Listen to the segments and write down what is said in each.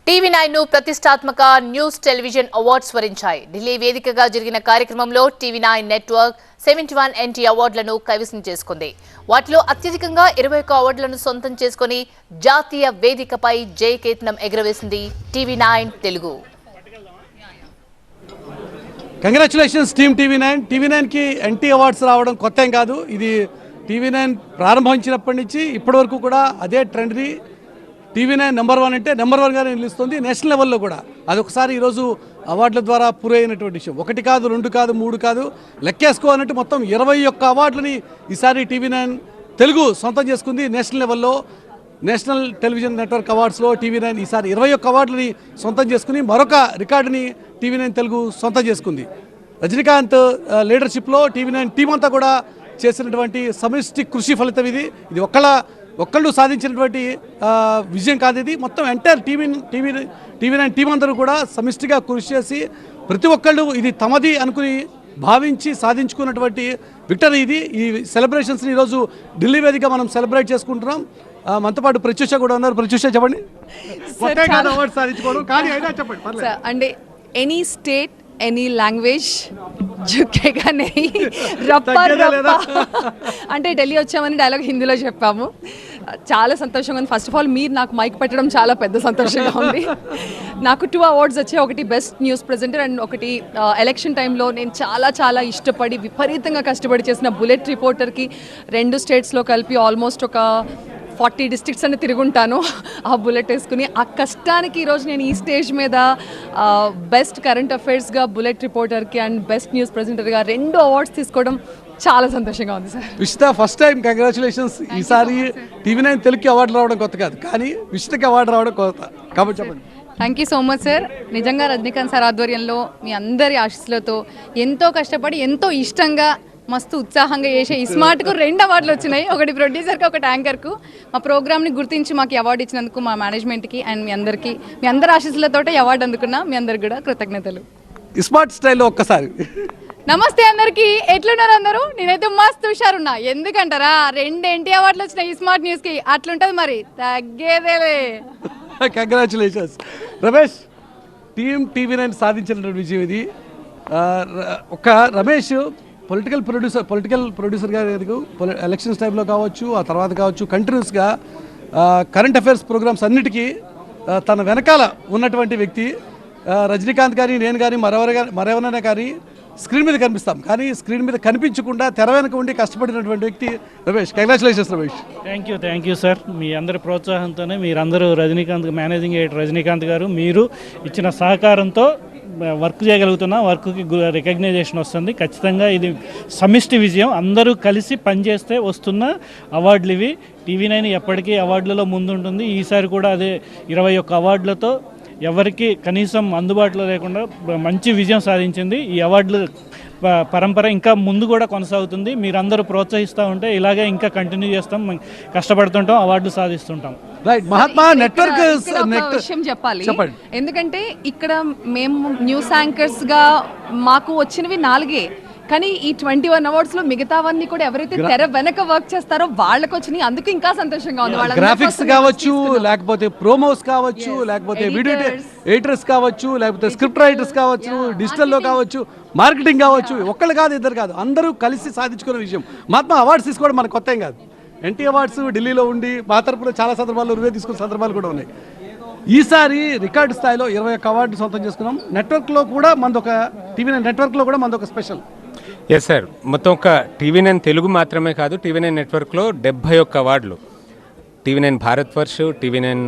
TV9 ప్రతిష్టాత్మక news television awards వరించాయి. Delhi వేదికగా జరిగిన కార్యక్రమంలో టీవీ9 నెట్వర్క్ 71 NT అవార్డులను కైవసం చేసుకుంది. వాటిలో అత్యధికంగా 21 అవార్డులను సొంతం చేసుకుని జాతీయ వేదికపై జయకేతనం ఎగురవేసింది టీవీ9 తెలుగు. Congratulations team TV nine. టీవీ9కి NT అవార్డ్స్ రావడం కొత్త ఏం కాదు. ఇది టీవీ9 ప్రారంభించినప్పటి నుంచి ఇప్పటి వరకు కూడా అదే ట్రెండ్ని టీవీ9 నెంబర్ 1 అంటే నెంబర్ 1గానే నిలుస్తుంది. నేషనల్ లెవెల్లో కూడా అదొకసారి ఈరోజు అవార్డుల ద్వారా పూరైనటువంటి విషయం. 1 కాదు, 2 కాదు, 3 కాదు, లెక్కేసుకోవాలంటే మొత్తం 21 అవార్డులని ఈసారి టీవీ9 తెలుగు సొంతం చేసుకుంది. నేషనల్ లెవెల్లో నేషనల్ టెలివిజన్ నెట్వర్క్ అవార్డ్స్లో టీవీ9 ఈసారి 21 అవార్డులని సొంతం చేసుకుని మరొక రికార్డుని టీవీ9 తెలుగు సొంతం చేసుకుంది. రజనీకాంత్ లీడర్షిప్లో టీవీ9 టీం అంతా కూడా చేసినటువంటి సమిష్టి కృషి ఫలితం ఇది. ఇది ఒక్కళ్ళు సాధించినటువంటి విజయం కాదు. ఇది మొత్తం ఎంటైర్ టీవీ9 టీం అందరూ కూడా సమిష్టిగా కృషి చేసి ప్రతి ఒక్కళ్ళు ఇది తమది అనుకుని భావించి సాధించుకున్నటువంటి విక్టరీ ఇది. ఈ సెలబ్రేషన్స్ని ఈరోజు ఢిల్లీ వేదిక మనం సెలబ్రేట్ చేసుకుంటున్నాం. మనతో పాటు ప్రత్యూష కూడా ఉన్నారు. ప్రత్యూష చెప్పండి. అవార్డు సాధించుకోవడం కానీ అయినా చెప్పండి అంటే ఎనీ స్టేట్ ఎనీ లాంగ్వేజ్ జుక్కేగా నెయ్యి రప్ప అంటే ఢిల్లీ వచ్చామని డైలాగ్ హిందీలో చెప్పాము. చాలా సంతోషంగా ఉంది. ఫస్ట్ ఆఫ్ ఆల్ మీరు నాకు మైక్ పెట్టడం చాలా పెద్ద సంతోషంగా ఉంది. నాకు 2 అవార్డ్స్ వచ్చాయి. ఒకటి బెస్ట్ న్యూస్ ప్రెజెంటర్ అండ్ ఒకటి ఎలక్షన్ టైంలో నేను చాలా ఇష్టపడి విపరీతంగా కష్టపడి చేసిన బులెట్ రిపోర్టర్కి 2 స్టేట్స్లో కలిపి ఆల్మోస్ట్ ఒక 40 డిస్ట్రిక్ట్స్ అని తిరుగుంటాను ఆ బుల్లెట్ వేసుకుని. ఆ కష్టానికి ఈరోజు నేను ఈ స్టేజ్ మీద బెస్ట్ కరెంట్ అఫైర్స్గా బుల్లెట్ రిపోర్టర్కి అండ్ బెస్ట్ న్యూస్ ప్రెజెంటర్గా 2 అవార్డ్స్ తీసుకోవడం చాలా సంతోషంగా ఉంది సార్. విష్ట ఫస్ట్ టైం కంగ్రాచులేషన్స్. ఈసారి టీవీ9 తెలుగుకి అవార్డు రావడం కొత్త కాదు, కానీ విష్టకి అవార్డు రావడం కొత్త కాబట్టి చెప్పండి. Thank you so much sir. నిజంగా రజనీకాంత్ సార్ ఆధ్వర్యంలో మీ అందరి ఆశీస్సులతో ఎంతో కష్టపడి ఎంతో ఇష్టంగా మస్తు ఉత్సాహంగా చేసే ఈ స్మార్ట్కు 2 అవార్డులు వచ్చినాయి. ఒకటి ప్రొడ్యూసర్కి, ఒకటి యాంకర్కు. మా ప్రోగ్రామ్ని గుర్తించి మాకు అవార్డు ఇచ్చినందుకు మా మేనేజ్మెంట్కి అండ్ మీ అందరి ఆశీస్సులతో అవార్డు అందుకున్నా మీ అందరికి కూడా కృతజ్ఞతలు. స్మార్ట్ స్టైల్లో ఒక్కసారి నమస్తే అందరికీ. ఎట్లున్నారు అందరూ? నేనైతే మస్తు హుషారున్నా. ఎందుకంటారా 2 NT అవార్డులు వచ్చినాయి ఈ స్మార్ట్ న్యూస్కి. అట్లుంటుంది మరి, తగ్గేదేలే. కంగ్రాచులేషన్స్ రమేష్. టీవీ9 సాధించిన విజయం ఇది. ఒక రమేష్ పొలిటికల్ ప్రొడ్యూసర్ గారు ఎలక్షన్స్ టైంలో కావచ్చు, ఆ తర్వాత కావచ్చు, కంటిన్యూస్గా కరెంట్ అఫైర్స్ ప్రోగ్రామ్స్ అన్నిటికీ తన వెనకాల ఉన్నటువంటి వ్యక్తి. రజనీకాంత్ కానీ నేను కానీ మరెవరైనా కానీ స్క్రీన్ మీద కనిపిస్తాం, కానీ స్క్రీన్ మీద కనిపించకుండా తెర వెనక ఉండి కష్టపడినటువంటి వ్యక్తి Ramesh. Congratulations Ramesh. Thank you sir. మీ అందరి ప్రోత్సాహంతోనే మీరందరూ మేనేజింగ్ ఎడిటర్ రజనీకాంత్ గారు మీరు ఇచ్చిన సహకారంతో వర్క్ చేయగలుగుతున్నా. వర్క్కి రికగ్నైజేషన్ వస్తుంది. ఖచ్చితంగా ఇది సమిష్టి విజయం. అందరూ కలిసి పనిచేస్తే వస్తున్న అవార్డులు ఇవి. టీవీ9 ఎప్పటికీ అవార్డులలో ముందుంటుంది. ఈసారి కూడా అదే 21 అవార్డులతో ఎవరికి కనీసం అందుబాటులో లేకుండా మంచి విజయం సాధించింది. ఈ అవార్డుల పరంపర ఇంకా ముందు కూడా కొనసాగుతుంది. మీరందరూ ప్రోత్సహిస్తూ ఉంటే ఇలాగే ఇంకా కంటిన్యూ చేస్తాం, కష్టపడుతుంటాం, అవార్డులు సాధిస్తుంటాం. మహాత్మా నెట్వర్క్ విషయం చెప్పాలి. ఎందుకంటే ఇక్కడ మేము న్యూస్ యాంకర్స్గా మాకు వచ్చినవి 4, కానీ ఈ 21 అవార్డ్స్లో మిగతావన్నీ కూడా ఎవరైతే తెర వెనక వర్క్ చేస్తారో వాళ్ళకి వచ్చినాయి. అందుకు ఇంకా సంతోషంగా ఉంది. గ్రాఫిక్స్ కావచ్చు, లేకపోతే ప్రోమోస్ కావచ్చు, లేకపోతే వీడియో ఎడిటర్స్ కావచ్చు, లేకపోతే స్క్రిప్ట్ రైటర్స్ కావచ్చు, డిజిటల్లో కావచ్చు, మార్కెటింగ్ కావచ్చు. ఒక్కళ్ళు కాదు, ఇద్దరు కాదు, అందరూ కలిసి సాధించుకున్న విషయం. మహాత్మా అవార్డ్స్ తీసుకోవడం మనకు కొత్త ఏం కాదు. NT అవార్డ్స్ ఢిల్లీలో ఉండి మా తరపున చాలా సందర్భాల్లో రువే తీసుకున్న సందర్భాలు కూడా ఉన్నాయి. ఈసారి రికార్డు స్థాయిలో 21 అవార్డు సొంతం చేసుకున్నాం. నెట్వర్క్లో కూడా మనదొక టీవీ9 నెట్వర్క్లో కూడా మనదొక స్పెషల్. Yes sir. మొత్తం ఒక టీవీ9 తెలుగు మాత్రమే కాదు, టీవీ9 నెట్వర్క్లో 71 అవార్డులు. టీవీ9 భారత్ వర్ష్, టీవీ9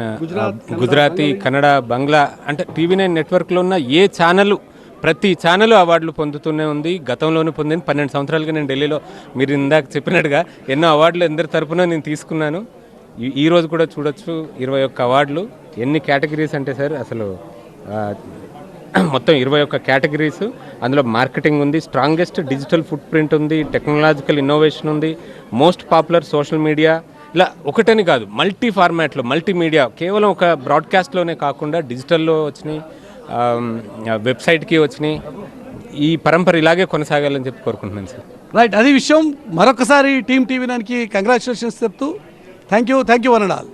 గుజరాతీ, కన్నడ, బంగ్లా, అంటే టీవీ9 నెట్వర్క్లో ఉన్న ఏ ఛానల్, ప్రతి ఛానల్ అవార్డులు పొందుతూనే ఉంది. గతంలోనూ పొందింది. 12 సంవత్సరాలుగా నేను ఢిల్లీలో మీరు ఇందాక చెప్పినట్టుగా ఎన్నో అవార్డులు అందరి తరపున నేను తీసుకున్నాను. ఈరోజు కూడా చూడొచ్చు 21 అవార్డులు. ఎన్ని కేటగిరీస్ అంటే సార్ అసలు మొత్తం 21 కేటగిరీస్. అందులో మార్కెటింగ్ ఉంది, స్ట్రాంగెస్ట్ డిజిటల్ ఫుట్ ప్రింట్ ఉంది, టెక్నాలజికల్ ఇన్నోవేషన్ ఉంది, మోస్ట్ పాపులర్ సోషల్ మీడియా. ఇలా ఒకటని కాదు, మల్టీ ఫార్మాట్లో మల్టీమీడియా. కేవలం ఒక బ్రాడ్కాస్ట్లోనే కాకుండా డిజిటల్లో వచ్చినాయి, వెబ్సైట్కి వచ్చినాయి. ఈ పరంపర ఇలాగే కొనసాగాలని చెప్పి కోరుకుంటున్నాను సార్. రైట్, అది విషయం. మరొకసారి టీవీ9కి కంగ్రాచులేషన్స్ చెప్తూ thank you one and all.